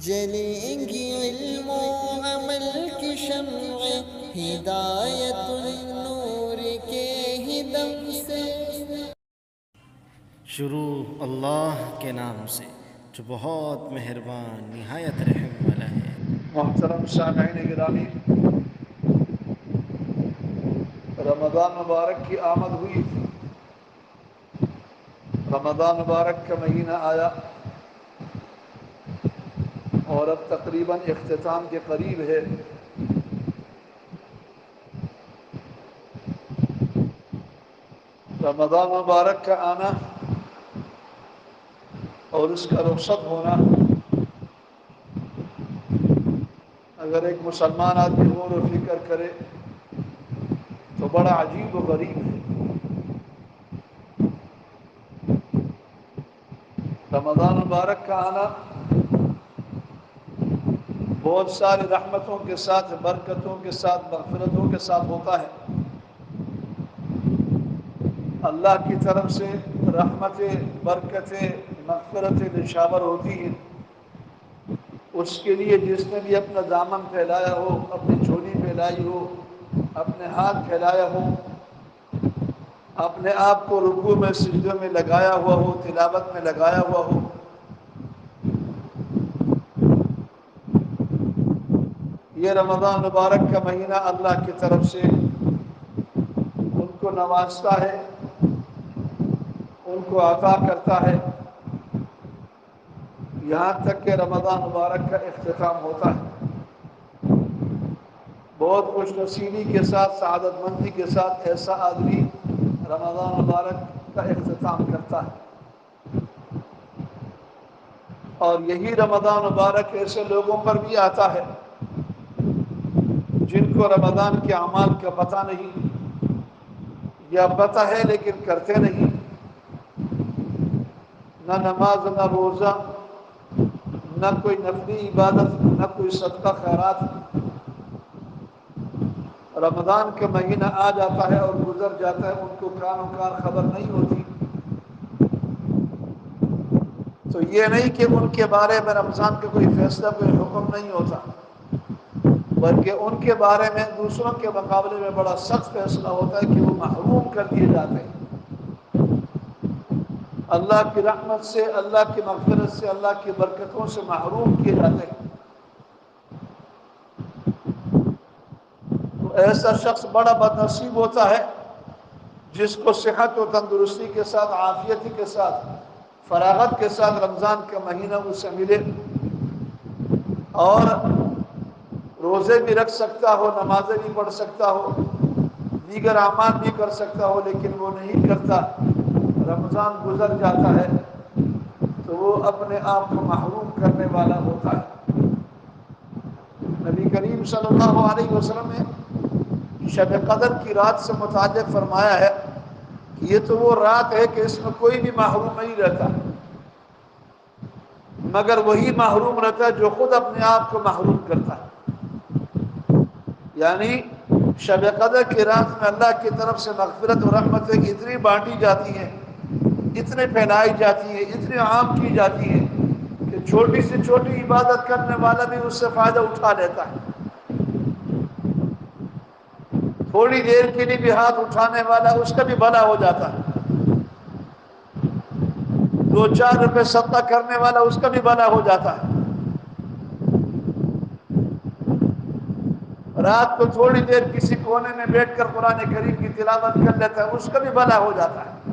جلیں گی علم و عمل کی شمع ہدایت النور کے ہی دم سے۔ شروع اللہ کے نام سے جو بہت مہربان نہایت رحم والا ہے۔ محترم سامعین گرامی، رمضان مبارک کی آمد ہوئی تھی۔ رمضان مبارک کا مہینہ آیا اور اب تقریباً اختتام کے قریب ہے۔ رمضان مبارک کا آنا اور اس کا رخصت ہونا اگر ایک مسلمان آدمی غور و فکر کرے تو بڑا عجیب و غریب ہے۔ رمضان مبارک کا آنا بہت ساری رحمتوں کے ساتھ، برکتوں کے ساتھ، مغفرتوں کے ساتھ ہوتا ہے۔ اللہ کی طرف سے رحمتیں، برکتیں، مغفرتیں نشاور ہوتی ہیں۔ اس کے لیے جس نے بھی اپنا دامن پھیلایا ہو، اپنی جھولی پھیلائی ہو، اپنے ہاتھ پھیلایا ہو، اپنے آپ کو رکوع میں سجدے میں لگایا ہوا ہو، تلاوت میں لگایا ہوا ہو، یہ رمضان مبارک کا مہینہ اللہ کی طرف سے ان کو نوازتا ہے، ان کو عطا کرتا ہے، یہاں تک کہ رمضان مبارک کا اختتام ہوتا ہے۔ بہت خوش نصیبی کے ساتھ، سعادت مندی کے ساتھ ایسا آدمی رمضان مبارک کا اختتام کرتا ہے۔ اور یہی رمضان مبارک ایسے لوگوں پر بھی آتا ہے جن کو رمضان کے اعمال کا پتہ نہیں، یا پتہ ہے لیکن کرتے نہیں، نہ نماز، نہ روزہ، نہ کوئی نفلی عبادت، نہ کوئی صدقہ خیرات۔ رمضان کا مہینہ آ جاتا ہے اور گزر جاتا ہے، ان کو کان و کار خبر نہیں ہوتی۔ تو یہ نہیں کہ ان کے بارے میں رمضان کا کوئی فیصلہ، کوئی حکم نہیں ہوتا، بلکہ ان کے بارے میں دوسروں کے مقابلے میں بڑا سخت فیصلہ ہوتا ہے کہ وہ محروم کر دیے جاتے ہیں اللہ کی رحمت سے، اللہ کی مغفرت سے، اللہ کی برکتوں سے محروم کیے جاتے ہیں۔ تو ایسا شخص بڑا بد نصیب ہوتا ہے جس کو صحت و تندرستی کے ساتھ، عافیت کے ساتھ، فراغت کے ساتھ رمضان کا مہینہ اسے ملے اور روزے بھی رکھ سکتا ہو، نمازیں بھی پڑھ سکتا ہو، دیگر اعمال بھی کر سکتا ہو، لیکن وہ نہیں کرتا۔ رمضان گزر جاتا ہے تو وہ اپنے آپ کو محروم کرنے والا ہوتا ہے۔ نبی کریم صلی اللہ علیہ وسلم نے شب قدر کی رات سے متعلق فرمایا ہے کہ یہ تو وہ رات ہے کہ اس میں کوئی بھی محروم نہیں رہتا، مگر وہی محروم رہتا ہے جو خود اپنے آپ کو محروم کرتا ہے۔ یعنی شب قدر کی رات میں اللہ کی طرف سے مغفرت و رحمتیں اتنی بانٹی جاتی ہیں، اتنے پھیلائی جاتی ہیں، اتنے عام کی جاتی ہیں کہ چھوٹی سے چھوٹی عبادت کرنے والا بھی اس سے فائدہ اٹھا لیتا ہے۔ تھوڑی دیر کے لیے بھی ہاتھ اٹھانے والا اس کا بھی بھلا ہو جاتا ہے، 2-4 روپے صدقہ کرنے والا اس کا بھی بھلا ہو جاتا ہے، رات کو تھوڑی دیر کسی کونے میں بیٹھ کر قرآن کریم کی تلاوت کر لیتا ہے، اس کا بھی بھلا ہو جاتا ہے۔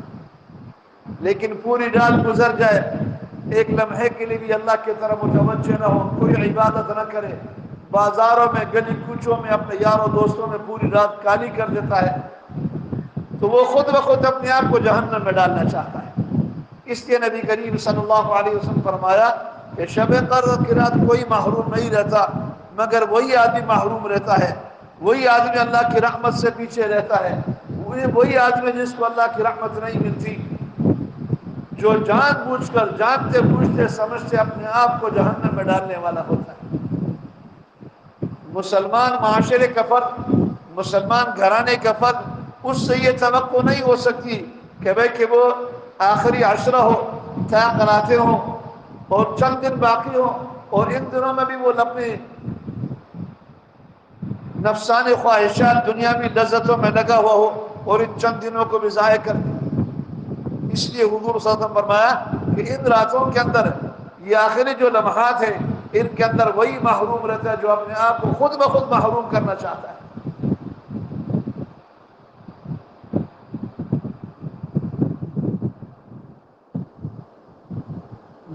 لیکن پوری رات گزر جائے، ایک لمحے کے لیے بھی اللہ کی طرف متوجہ نہ ہو، کوئی عبادت نہ کرے، بازاروں میں، گلی کوچوں میں، اپنے یاروں دوستوں میں پوری رات کالی کر دیتا ہے، تو وہ خود بخود اپنے آپ کو جہنم میں ڈالنا چاہتا ہے۔ اس لیے نبی کریم صلی اللہ علیہ وسلم فرمایا کہ شب قدر کی رات کوئی محروم نہیں رہتا، مگر وہی آدمی محروم رہتا ہے، وہی آدمی اللہ کی رحمت سے پیچھے رہتا ہے، وہی آدمی جس کو اللہ کی رحمت نہیں ملتی، جو جان بوجھ کر، جانتے بوجھتے سمجھتے اپنے آپ کو جہنم میں ڈالنے والا ہوتا ہے۔ مسلمان معاشرے کا فرد، مسلمان گھرانے کا فرد، اس سے یہ توقع نہیں ہو سکتی کہ بھئی کہ وہ آخری عشرہ ہو، تاغ راتیں ہوں اور چند دن باقی ہوں اور ان دنوں میں بھی وہ اپنی نفسانی خواہشات دنیاوی لذتوں میں لگا ہوا ہو اور ان چند دنوں کو بھی ضائع کر دے۔ اس لیے حضور صلی اللہ علیہ وسلم فرمایا کہ ان راتوں کے اندر یہ آخری جو لمحات ہیں ان کے اندر وہی محروم رہتا ہے جو اپنے آپ کو خود بخود محروم کرنا چاہتا ہے۔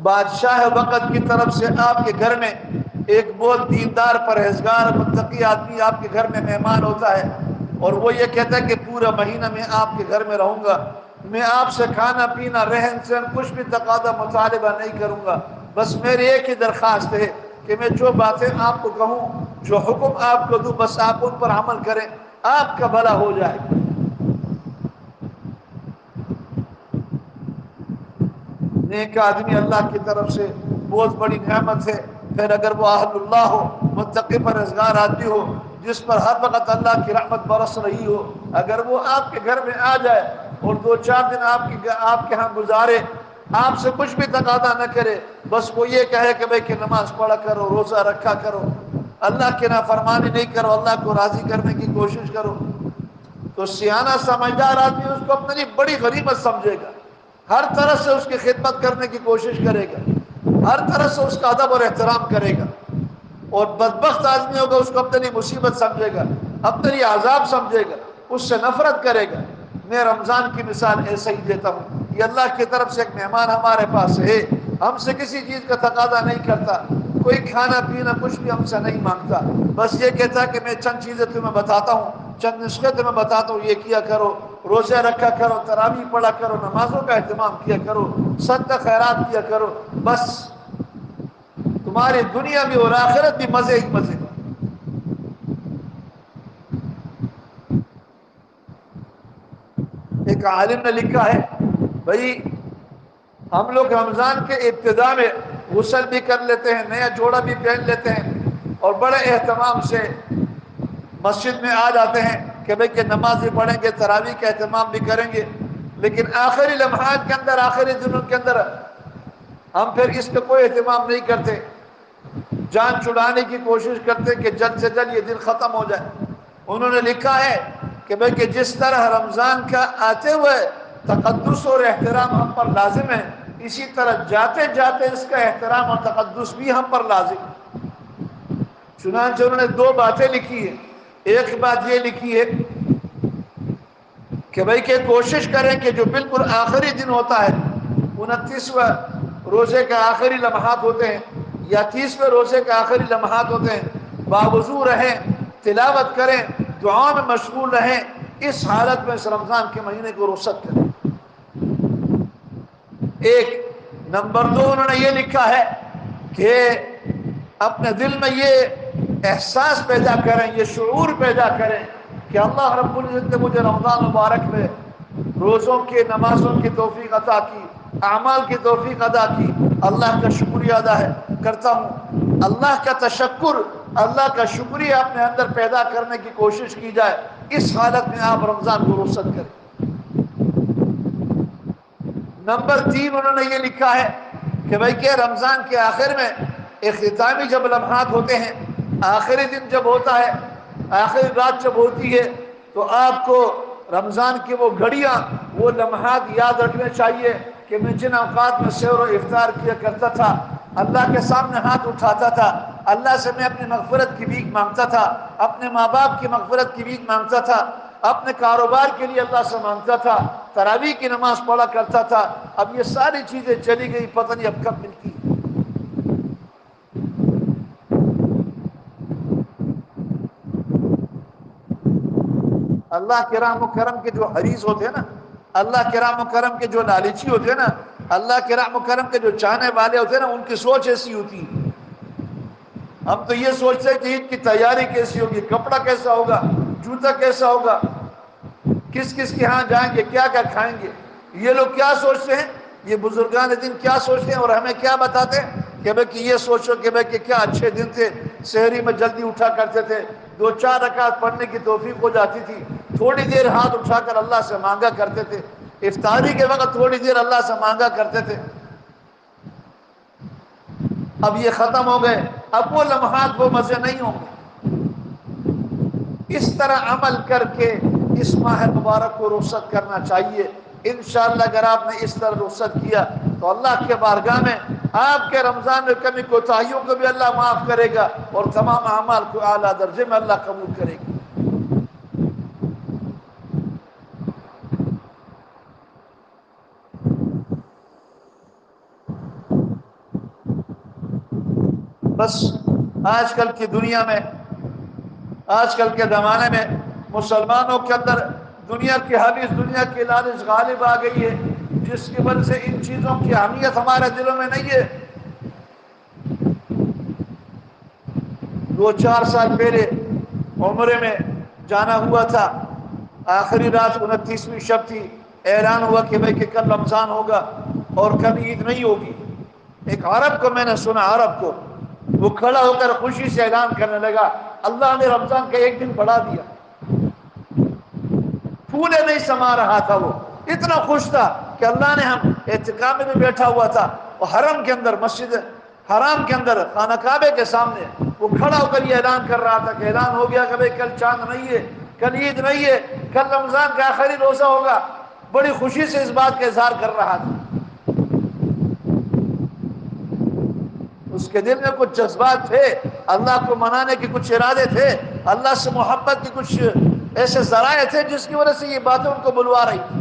بادشاہ وقت کی طرف سے آپ کے گھر میں ایک بہت دیندار پرہیزگار متقی آدمی آپ کے گھر میں مہمان ہوتا ہے اور وہ یہ کہتا ہے کہ پورا مہینہ میں آپ کے گھر میں رہوں گا، میں آپ سے کھانا پینا رہن سہن کچھ بھی تقاضا مطالبہ نہیں کروں گا، بس میری ایک ہی درخواست ہے کہ میں جو باتیں آپ کو کہوں، جو حکم آپ کو دوں، بس آپ ان پر عمل کریں، آپ کا بھلا ہو جائے۔ نیک آدمی اللہ کی طرف سے بہت بڑی نعمت ہے، پھر اگر وہ اہل اللہ ہو، متقی پرہیزگار آدمی ہو جس پر ہر وقت اللہ کی رحمت برس رہی ہو، اگر وہ آپ کے گھر میں آ جائے اور 2-4 دن آپ کے ہاں گزارے، آپ سے کچھ بھی تقاضا نہ کرے، بس وہ یہ کہے کہ بھئی کہ نماز پڑھا کرو، روزہ رکھا کرو، اللہ کی نافرمانی نہیں کرو، اللہ کو راضی کرنے کی کوشش کرو، تو سیانہ سمجھدار آدمی اس کو اپنی بڑی غنیمت سمجھے گا، ہر طرح سے اس کی خدمت کرنے کی کوشش کرے گا، ہر طرح سے اس کا ادب اور احترام کرے گا، اور بدبخت آدمی ہوگا اس کو اپنی مصیبت سمجھے گا، اپنی عذاب سمجھے گا، اس سے نفرت کرے گا۔ میں رمضان کی مثال ایسے ہی دیتا ہوں، یہ اللہ کی طرف سے ایک مہمان ہمارے پاس ہے، ہم سے کسی چیز کا تقاضا نہیں کرتا، کوئی کھانا پینا کچھ بھی ہم سے نہیں مانگتا، بس یہ کہتا ہے کہ میں چند چیزیں تمہیں بتاتا ہوں، چند نسخے تمہیں بتاتا ہوں، یہ کیا کرو، روزے رکھا کرو، تراویح پڑھا کرو، نمازوں کا اہتمام کیا کرو، صدقہ خیرات کیا کرو، بس تمہاری دنیا بھی اور آخرت بھی مزے ہی مزے۔ ایک عالم نے لکھا ہے بھائی ہم لوگ رمضان کے ابتدا میں غسل بھی کر لیتے ہیں، نیا جوڑا بھی پہن لیتے ہیں اور بڑے اہتمام سے مسجد میں آ جاتے ہیں کہ بھئی کہ نماز بھی پڑھیں گے، تراویح کا اہتمام بھی کریں گے، لیکن آخری لمحات کے اندر، آخری دنوں کے اندر ہم پھر اس کا کوئی اہتمام نہیں کرتے، جان چھڑانے کی کوشش کرتے کہ جلد سے جلد یہ دن ختم ہو جائے۔ انہوں نے لکھا ہے کہ بھئی کہ جس طرح رمضان کا آتے ہوئے تقدس اور احترام ہم پر لازم ہے، اسی طرح جاتے جاتے اس کا احترام اور تقدس بھی ہم پر لازم ہے۔ چنانچہ انہوں نے 2 باتیں لکھی ہیں، ایک بات یہ لکھی ہے کہ بھئی کہ کوشش کریں کہ جو بالکل آخری دن ہوتا ہے، 29واں روزے کے آخری لمحات ہوتے ہیں یا 30ویں روزے کے آخری لمحات ہوتے ہیں، باوضو رہیں، تلاوت کریں، دعاؤں میں مشغول رہیں، اس حالت میں اس رمضان کے مہینے کو رخصت کریں۔ ایک نمبر 2 انہوں نے یہ لکھا ہے کہ اپنے دل میں یہ احساس پیدا کریں، یہ شعور پیدا کریں کہ اللہ رب العزت نے مجھے رمضان مبارک میں روزوں کے، نمازوں کی توفیق عطا کی، اعمال کی توفیق عطا کی، اللہ کا شکریہ ادا کرتا ہوں۔ اللہ کا تشکر، اللہ کا شکریہ اپنے اندر پیدا کرنے کی کوشش کی جائے، اس حالت میں آپ رمضان کو رخصت کریں۔ نمبر 3 انہوں نے یہ لکھا ہے کہ بھئی کہ رمضان کے آخر میں اختتامی جب لمحات ہوتے ہیں، آخری دن جب ہوتا ہے، آخری رات جب ہوتی ہے، تو آپ کو رمضان کی وہ گھڑیاں، وہ لمحات یاد رکھنے چاہیے کہ میں جن اوقات میں سحر و افطار کیا کرتا تھا، اللہ کے سامنے ہاتھ اٹھاتا تھا، اللہ سے میں اپنی مغفرت کی بھیک مانگتا تھا، اپنے ماں باپ کی مغفرت کی بھیک مانگتا تھا، اپنے کاروبار کے لیے اللہ سے مانگتا تھا، تراویح کی نماز پڑھا کرتا تھا، اب یہ ساری چیزیں چلی گئی، پتہ نہیں اب کب ملتی۔ اللہ کے رحم و کرم کے جو حریص ہوتے ہیں نا، اللہ کے رحم و کرم کے جو لالچی ہوتے ہیں نا، اللہ کے رحم و کرم کے جو چاہنے والے ہوتے ہیں نا، ان کی سوچ ایسی ہوتی ہے۔ ہم تو یہ سوچتے ہیں کہ عید کی تیاری کیسی ہوگی، کپڑا کیسا ہوگا، جوتا کیسا ہوگا، کس کس کے ہاں جائیں گے، کیا کیا کھائیں گے، یہ لوگ کیا سوچتے ہیں، یہ بزرگان دین کیا سوچتے ہیں اور ہمیں کیا بتاتے ہیں کہ بھئی کہ یہ سوچو کہ بھئی کہ کیا اچھے دن تھے، سحری میں جلدی اٹھا کرتے تھے، 2-4 رکعت پڑھنے کی توفیق ہو جاتی تھی، تھوڑی دیر ہاتھ اٹھا کر اللہ سے مانگا کرتے تھے، افطاری کے وقت تھوڑی دیر اللہ سے مانگا کرتے تھے۔ اب یہ ختم ہو گئے، اب وہ لمحات وہ مزے نہیں ہوں گے۔ اس طرح عمل کر کے اس ماہ مبارک کو رخصت کرنا چاہیے۔ انشاءاللہ اگر آپ نے اس طرح رخصت کیا تو اللہ کے بارگاہ میں آپ کے رمضان میں کمی کوتاہیوں کو بھی اللہ معاف کرے گا، اور تمام اعمال کو اعلیٰ درجے میں اللہ قبول کرے گا۔ بس آج کل کی دنیا میں، آج کل کے زمانے میں مسلمانوں کے اندر دنیا کی حدیث، دنیا کی لالچ غالب آ گئی ہے، جس کی وجہ سے ان چیزوں کی اہمیت ہمارے دلوں میں نہیں ہے۔ 2-4 سال پہلے عمرے میں جانا ہوا تھا، آخری رات 29ویں شب تھی، اعلان ہوا کہ بھئی کہ کل رمضان ہوگا اور کل عید نہیں ہوگی۔ ایک عرب کو میں نے سنا، عرب کو، وہ کھڑا ہو کر خوشی سے اعلان کرنے لگا اللہ نے رمضان کا ایک دن بڑھا دیا۔ پھولے نہیں سما رہا تھا، وہ اتنا خوش تھا کہ اللہ نے، ہم اعتکاف میں بھی بیٹھا ہوا تھا اور حرم کے اندر، مسجد حرام کے اندر، خانہ کعبے کے سامنے وہ کھڑا ہو کر یہ اعلان کر رہا تھا کہ اعلان ہو گیا کہ بھئی کل چاند نہیں ہے، کل عید نہیں ہے، کل رمضان کا آخری روزہ ہوگا۔ بڑی خوشی سے اس بات کا اظہار کر رہا تھا۔ اس کے دل میں کچھ جذبات تھے، اللہ کو منانے کے کچھ ارادے تھے، اللہ سے محبت کے کچھ ایسے ذرائع تھے جس کی وجہ سے یہ باتیں ان کو بلوا رہی تھی۔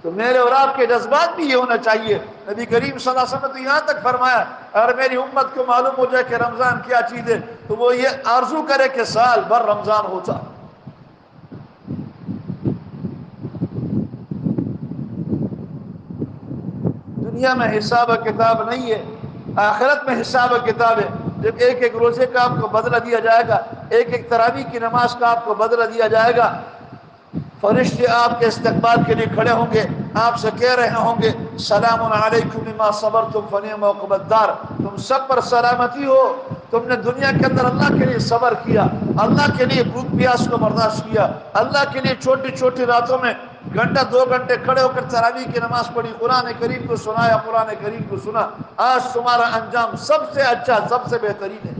تو میرے اور آپ کے جذبات بھی یہ ہونا چاہیے۔ نبی کریم صلی اللہ علیہ وسلم نے تو یہاں تک فرمایا اگر میری امت کو معلوم ہو جائے کہ رمضان کیا چیز ہے تو وہ یہ آرزو کرے کہ سال بھر رمضان ہوتا۔ دنیا میں حساب و کتاب نہیں ہے، آخرت میں حساب و کتاب ہے۔ جب ایک ایک روزے کا آپ کو بدلہ دیا جائے گا، ایک ایک تراویح کی نماز کا آپ کو بدلہ دیا جائے گا، فرشتے آپ کے استقبال کے لیے کھڑے ہوں گے، آپ سے کہہ رہے ہوں گے سلام علیکم بما صبرتم فنعم عقبی الدار، تم سب پر سلامتی ہو، تم نے دنیا کے اندر اللہ کے لیے صبر کیا، اللہ کے لیے بھوک پیاس کو برداشت کیا، اللہ کے لیے چھوٹی چھوٹی راتوں میں گھنٹہ 2 گھنٹے کھڑے ہو کر تراویح کی نماز پڑھی، قرآن کریم کو سنایا، قرآن کریم کو سنا، آج تمہارا انجام سب سے اچھا، سب سے بہترین ہے۔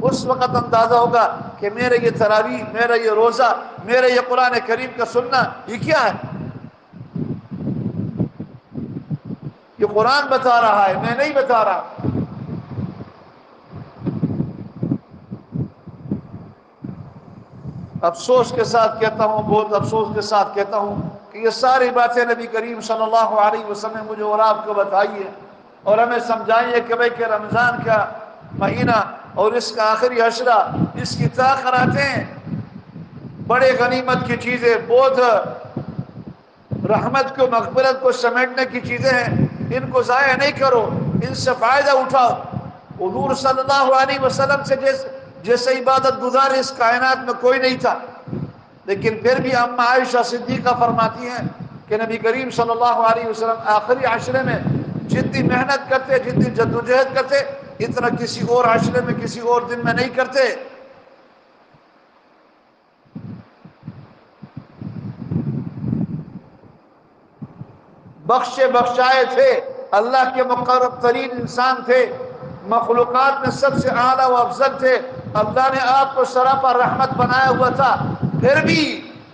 اس وقت اندازہ ہوگا کہ میرے یہ تراویح، میرا یہ روزہ، میرے یہ قرآن کریم کا سننا، یہ کیا ہے؟ یہ قرآن بتا رہا ہے، میں نہیں بتا رہا۔ افسوس کے ساتھ کہتا ہوں، بہت افسوس کے ساتھ کہتا ہوں کہ یہ ساری باتیں نبی کریم صلی اللہ علیہ وسلم نے مجھے اور آپ کو بتائی ہے اور ہمیں سمجھائیے کہ بھئی کہ رمضان کا مہینہ اور اس کا آخری عشرہ، اس کی تاخیراتیں بڑے غنیمت کی چیزیں، بہت رحمت کو، مغفرت کو سمیٹنے کی چیزیں ہیں، ان کو ضائع نہیں کرو، ان سے فائدہ اٹھاؤ۔ حضور صلی اللہ علیہ وسلم سے جیسے عبادت گزار اس کائنات میں کوئی نہیں تھا، لیکن پھر بھی اما عائشہ صدیقہ فرماتی ہیں کہ نبی کریم صلی اللہ علیہ وسلم آخری عشرے میں جتنی محنت کرتے، جتنی جدوجہد کرتے، اتنا کسی اور عشرے میں، کسی اور دن میں نہیں کرتے۔ بخشے بخشائے تھے، اللہ کے مقرب ترین انسان تھے، مخلوقات میں سب سے اعلیٰ و افضل تھے، اللہ نے آپ کو سراپا رحمت بنایا ہوا تھا، پھر بھی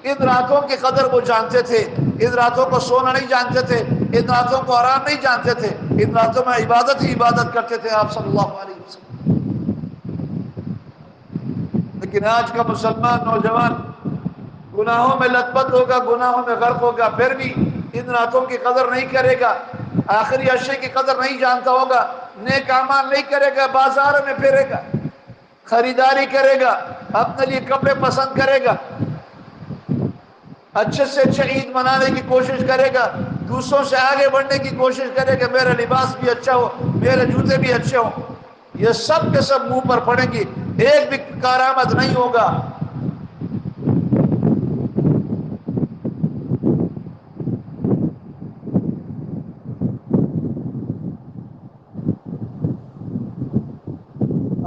ان راتوں کی قدر وہ جانتے تھے، ان راتوں کو سونا نہیں جانتے تھے، ان راتوں کو آرام نہیں جانتے تھے، ان راتوں میں عبادت ہی عبادت کرتے تھے آپ صلی اللہ علیہ وسلم۔ لیکن آج کا مسلمان نوجوان گناہوں میں لت پت ہوگا، گناہوں میں غرق ہوگا، پھر بھی ان راتوں کی قدر نہیں کرے گا، آخری عشرے کی قدر نہیں جانتا ہوگا، نیک اعمال نہیں کرے گا، بازار میں پھرے گا، خریداری کرے گا، اپنے لیے کپڑے پسند کرے گا، اچھے سے اچھے عید منانے کی کوشش کرے گا، دوسروں سے آگے بڑھنے کی کوشش کرے گا، میرا لباس بھی اچھا ہو، میرے جوتے بھی اچھے ہوں، یہ سب کے سب منہ پر پڑیں گی، ایک بھی کارآمد نہیں ہوگا۔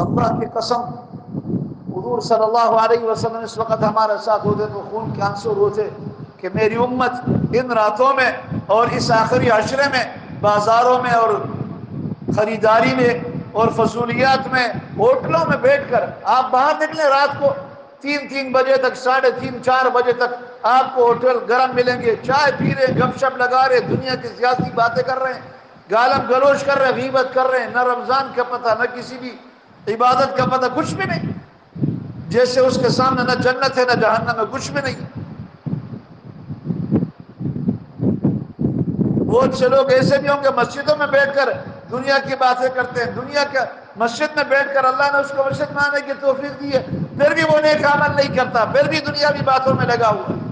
اللہ کی قسم، حضور صلی اللہ علیہ وسلم اس وقت ہمارے ساتھ ہوتے تو خون کے آنسو روتے کہ میری امت ان راتوں میں اور اس آخری عشرے میں بازاروں میں اور خریداری میں اور فضولیات میں ہوٹلوں میں بیٹھ کر آپ باہر نکلیں رات کو 3 بجے تک 3:30 4 بجے تک آپ کو ہوٹل گرم ملیں گے، چائے پی رہے، گپ شپ لگا رہے، دنیا کی سیاسی باتیں کر رہے ہیں، گالم گلوچ کر رہے ہیں، غیبت کر رہے ہیں، نہ رمضان کا پتہ نہ کسی بھی عبادت کا پتہ، کچھ بھی نہیں، جیسے اس کے سامنے نہ جنت ہے نہ جہنم ہے، کچھ بھی نہیں۔ بہت سے لوگ ایسے بھی ہوں گے مسجدوں میں بیٹھ کر دنیا کی باتیں کرتے ہیں، دنیا کا مسجد میں بیٹھ کر اللہ نے اس کو مسجد میں آنے کی توفیق دی ہے، پھر بھی وہ نیک عمل نہیں کرتا، پھر بھی دنیاوی باتوں میں لگا ہوا ہے۔